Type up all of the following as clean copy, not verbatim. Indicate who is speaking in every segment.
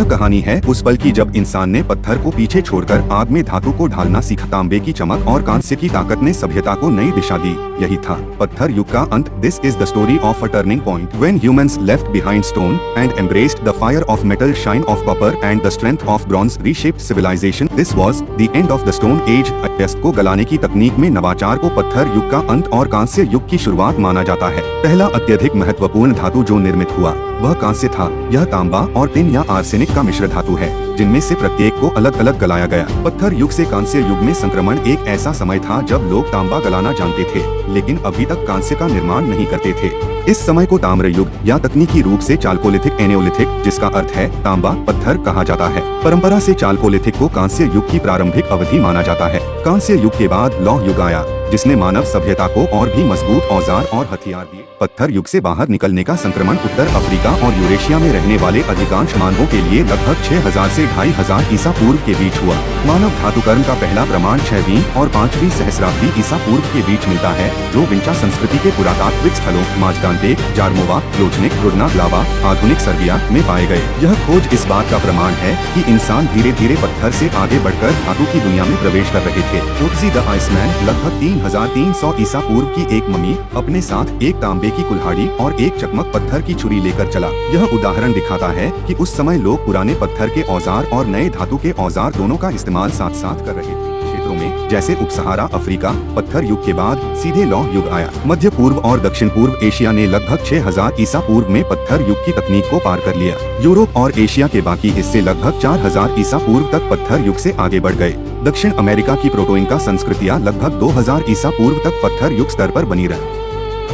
Speaker 1: यह कहानी है उस पल की जब इंसान ने पत्थर को पीछे छोड़कर आग में धातु को ढालना सीखा। तांबे की चमक और कांस्य की ताकत ने सभ्यता को नई दिशा दी। यही था पत्थर युग का अंत। This is the story of a turning point when humans left behind stone and embraced the fire of metal, shine of copper and the strength of bronze reshaped civilization. This was the end of the stone age. अयस्क को गलाने की तकनीक में नवाचार को पत्थर युग का अंत और कांस्य युग की शुरुआत माना जाता है। पहला अत्यधिक महत्वपूर्ण धातु जो निर्मित हुआ वह कांस्य था। यह तांबा और टिन या आर्सेनिक का मिश्र धातु है जिनमें से प्रत्येक को अलग अलग गलाया गया। पत्थर युग से कांस्य युग में संक्रमण एक ऐसा समय था जब लोग तांबा गलाना जानते थे लेकिन अभी तक कांस्य का निर्माण नहीं करते थे। इस समय को ताम्र युग या तकनीकी रूप से चाल्कोलिथिक एनेओलिथिक, जिसका अर्थ है तांबा पत्थर, कहा जाता है। परंपरा से चाल्कोलिथिक को कांस्य युग की प्रारंभिक अवधि माना जाता है। कांस्य युग के बाद लौह युग आया जिसने मानव सभ्यता को और भी मजबूत औजार और हथियार दिए। पत्थर युग से बाहर निकलने का संक्रमण उत्तर अफ्रीका और यूरेशिया में रहने वाले अधिकांश मानवों के लिए लगभग 6000 से 2500 ईसा पूर्व के बीच हुआ। मानव धातुकर्म का पहला प्रमाण 6वीं और 5वीं सहस्राब्दी ईसा पूर्व के बीच मिलता है जो विंचा संस्कृति के पुरातात्विक स्थलों माजदांटेक, जार्मोवा, प्लोचनिक, रुडना ग्लावा, आधुनिक सर्बिया में पाए गए। यह खोज इस बात का प्रमाण है कि इंसान धीरे धीरे पत्थर से आगे बढ़कर धातु की दुनिया में प्रवेश कर रहे थे। टोटसी द आइसमैन लगभग 3300 ईसा पूर्व की एक मम्मी अपने साथ एक तांबे की कुल्हाड़ी और एक चकमक पत्थर की छुरी लेकर चला। यह उदाहरण दिखाता है कि उस समय लोग पुराने पत्थर के औजार और नए धातु के औजार दोनों का इस्तेमाल साथ साथ कर रहे थे। क्षेत्रों में जैसे उपसहारा अफ्रीका पत्थर युग के बाद सीधे लौह युग आया। मध्य पूर्व और दक्षिण पूर्व एशिया ने लगभग 6000 ईसा पूर्व में पत्थर युग की तकनीक को पार कर लिया। यूरोप और एशिया के बाकी हिस्से लगभग 4000 ईसा पूर्व तक पत्थर युग से आगे बढ़ गए। दक्षिण अमेरिका की प्रोटोइंका संस्कृतियाँ लगभग 2000 ईसा पूर्व तक पत्थर युग स्तर पर बनी रही।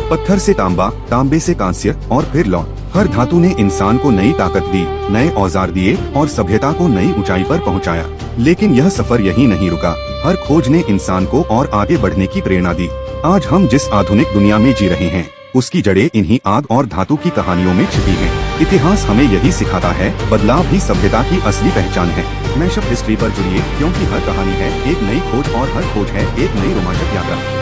Speaker 1: पत्थर से तांबा, तांबे से कांस्य और फिर लौह। हर धातु ने इंसान को नई ताकत दी, नए औजार दिए और सभ्यता को नई ऊंचाई पर पहुंचाया। लेकिन यह सफर यहीं नहीं रुका। हर खोज ने इंसान को और आगे बढ़ने की प्रेरणा दी। आज हम जिस आधुनिक दुनिया में जी रहे हैं उसकी जड़ें इन्हीं आग और धातु की कहानियों में छिपी हैं। इतिहास हमें यही सिखाता है, बदलाव भी सभ्यता की असली पहचान है। मैशअप हिस्ट्री पर जुड़िए क्योंकि हर कहानी है एक नई खोज और हर खोज है एक नई रोमांचक यात्रा।